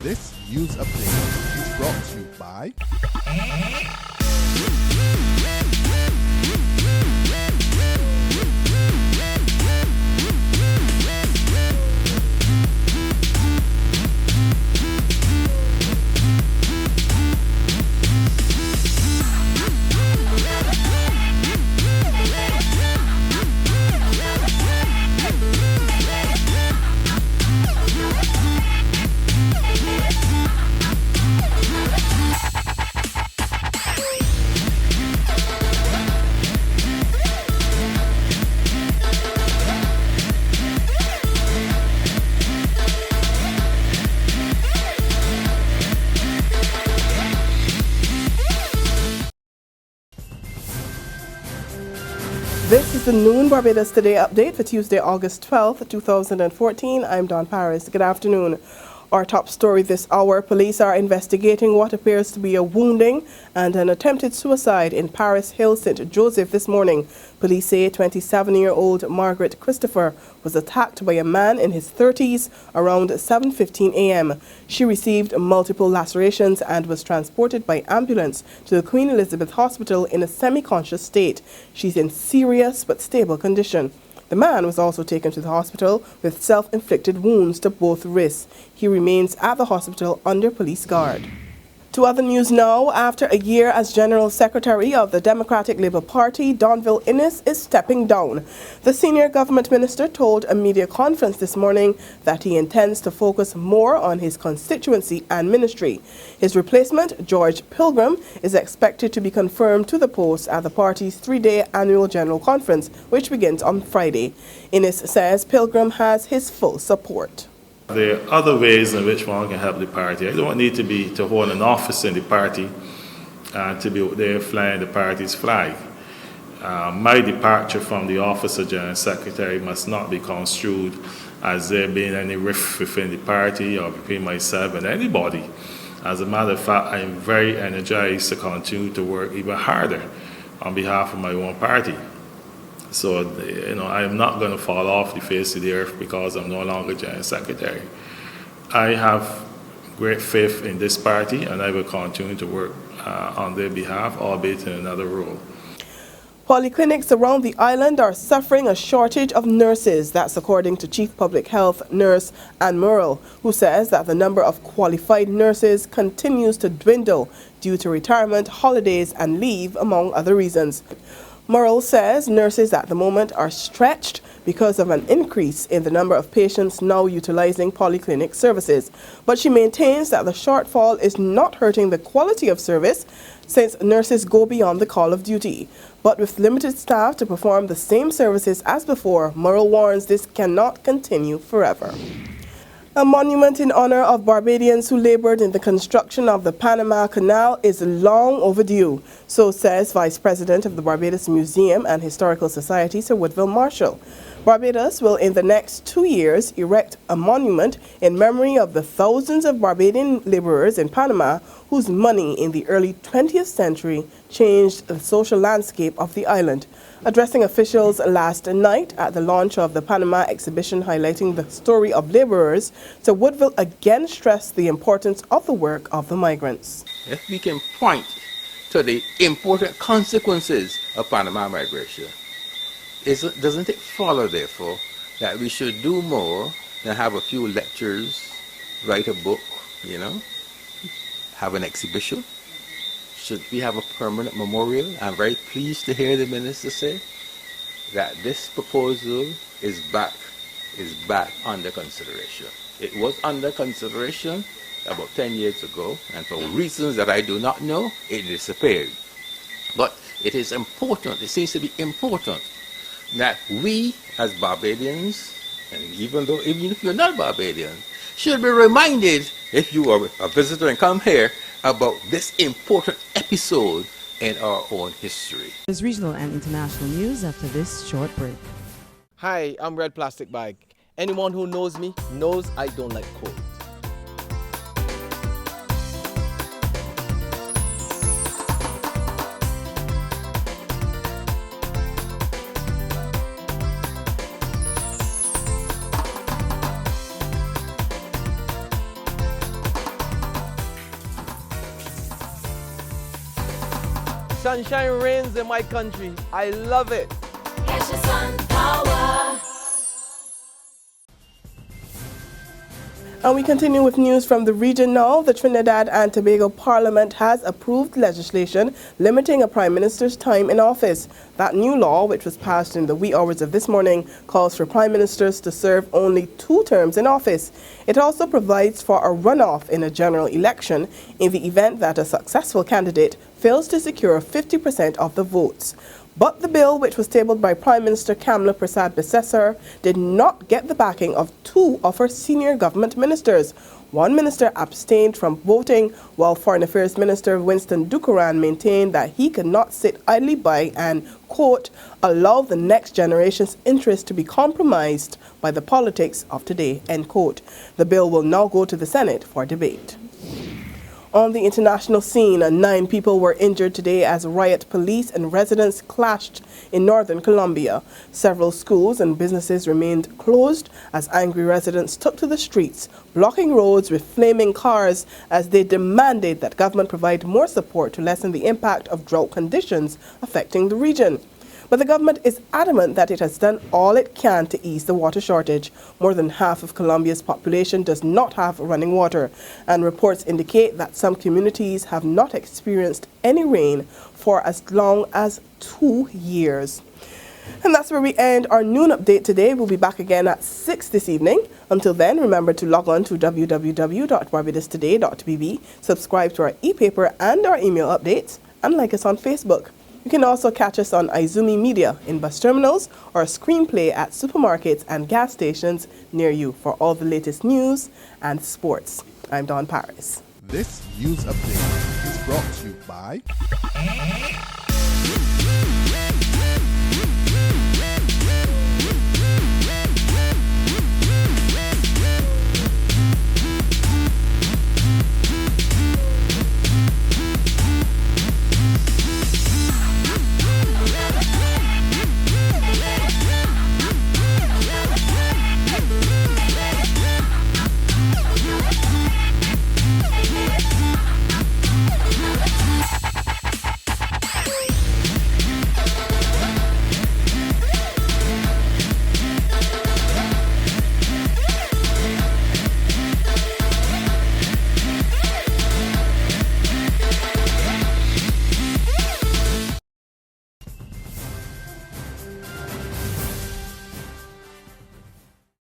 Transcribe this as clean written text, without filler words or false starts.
This news update is brought to you by This is the Noon Barbados Today update for Tuesday, August 12th, 2014. I'm Don Parris. Good afternoon. Our top story this hour, police are investigating what appears to be a wounding and an attempted suicide in Parris Hill, St. Joseph this morning. Police say 27-year-old Margaret Christopher was attacked by a man in his 30s around 7:15 a.m. She received multiple lacerations and was transported by ambulance to the Queen Elizabeth Hospital in a semi-conscious state. She's in serious but stable condition. The man was also taken to the hospital with self-inflicted wounds to both wrists. He remains at the hospital under police guard. To other news now, after a year as General Secretary of the Democratic Labour Party, Donville Inniss is stepping down. The senior government minister told a media conference this morning that he intends to focus more on his constituency and ministry. His replacement, George Pilgrim, is expected to be confirmed to the post at the party's 3-day annual general conference, which begins on Friday. Inniss says Pilgrim has his full support. There are other ways in which one can help the party. I don't need to hold an office in the party and to be there flying the party's flag. My departure from the office of General Secretary must not be construed as there being any rift within the party or between myself and anybody. As a matter of fact, I am very energized to continue to work even harder on behalf of my own party. So, I am not going to fall off the face of the earth because I'm no longer General Secretary. I have great faith in this party, and I will continue to work on their behalf, albeit in another role. Polyclinics around the island are suffering a shortage of nurses. That's according to Chief Public Health Nurse Murrell, who says that the number of qualified nurses continues to dwindle due to retirement, holidays, and leave, among other reasons. Murrell says nurses at the moment are stretched because of an increase in the number of patients now utilizing polyclinic services. But she maintains that the shortfall is not hurting the quality of service since nurses go beyond the call of duty. But with limited staff to perform the same services as before, Murrell warns this cannot continue forever. A monument in honor of Barbadians who labored in the construction of the Panama Canal is long overdue, so says Vice President of the Barbados Museum and Historical Society, Sir Woodville Marshall. Barbados will in the next 2 years erect a monument in memory of the thousands of Barbadian laborers in Panama whose money in the early 20th century changed the social landscape of the island. Addressing officials last night at the launch of the Panama exhibition highlighting the story of laborers, Sir Woodville again stressed the importance of the work of the migrants. If we can point to the important consequences of Panama migration, doesn't it follow, therefore, that we should do more than have a few lectures, write a book, have an exhibition? Should we have a permanent memorial? I'm very pleased to hear the minister say that this proposal is back under consideration. It was under consideration about 10 years ago, and for reasons that I do not know, it disappeared. But it is important, it seems to be important, that we as Barbadians, and even if you're not Barbadian, should be reminded, if you are a visitor and come here, about this important episode in our own history. There's regional and international news after this short break. Hi, I'm Red Plastic Bag. Anyone who knows me knows I don't like cold. Sunshine reigns in my country. I love it. Get your sun power. And we continue with news from the region now. The Trinidad and Tobago Parliament has approved legislation limiting a Prime Minister's time in office. That new law, which was passed in the wee hours of this morning, calls for Prime Ministers to serve only 2 terms in office. It also provides for a runoff in a general election in the event that a successful candidate fails to secure 50% of the votes. But the bill, which was tabled by Prime Minister Kamla Prasad-Bissessar, did not get the backing of 2 of her senior government ministers. One minister abstained from voting, while Foreign Affairs Minister Winston Dukuran maintained that he could not sit idly by and, quote, allow the next generation's interests to be compromised by the politics of today, end quote. The bill will now go to the Senate for debate. On the international scene, 9 people were injured today as riot police and residents clashed in northern Colombia. Several schools and businesses remained closed as angry residents took to the streets, blocking roads with flaming cars as they demanded that government provide more support to lessen the impact of drought conditions affecting the region. But the government is adamant that it has done all it can to ease the water shortage. More than half of Colombia's population does not have running water, and reports indicate that some communities have not experienced any rain for as long as 2 years. And that's where we end our noon update today. We'll be back again at 6 this evening. Until then, remember to log on to www.barbadostoday.bb, subscribe to our e-paper and our email updates, and like us on Facebook. You can also catch us on Izumi Media in bus terminals or screenplay at supermarkets and gas stations near you for all the latest news and sports. I'm Dawn Parris. This news update is brought to you by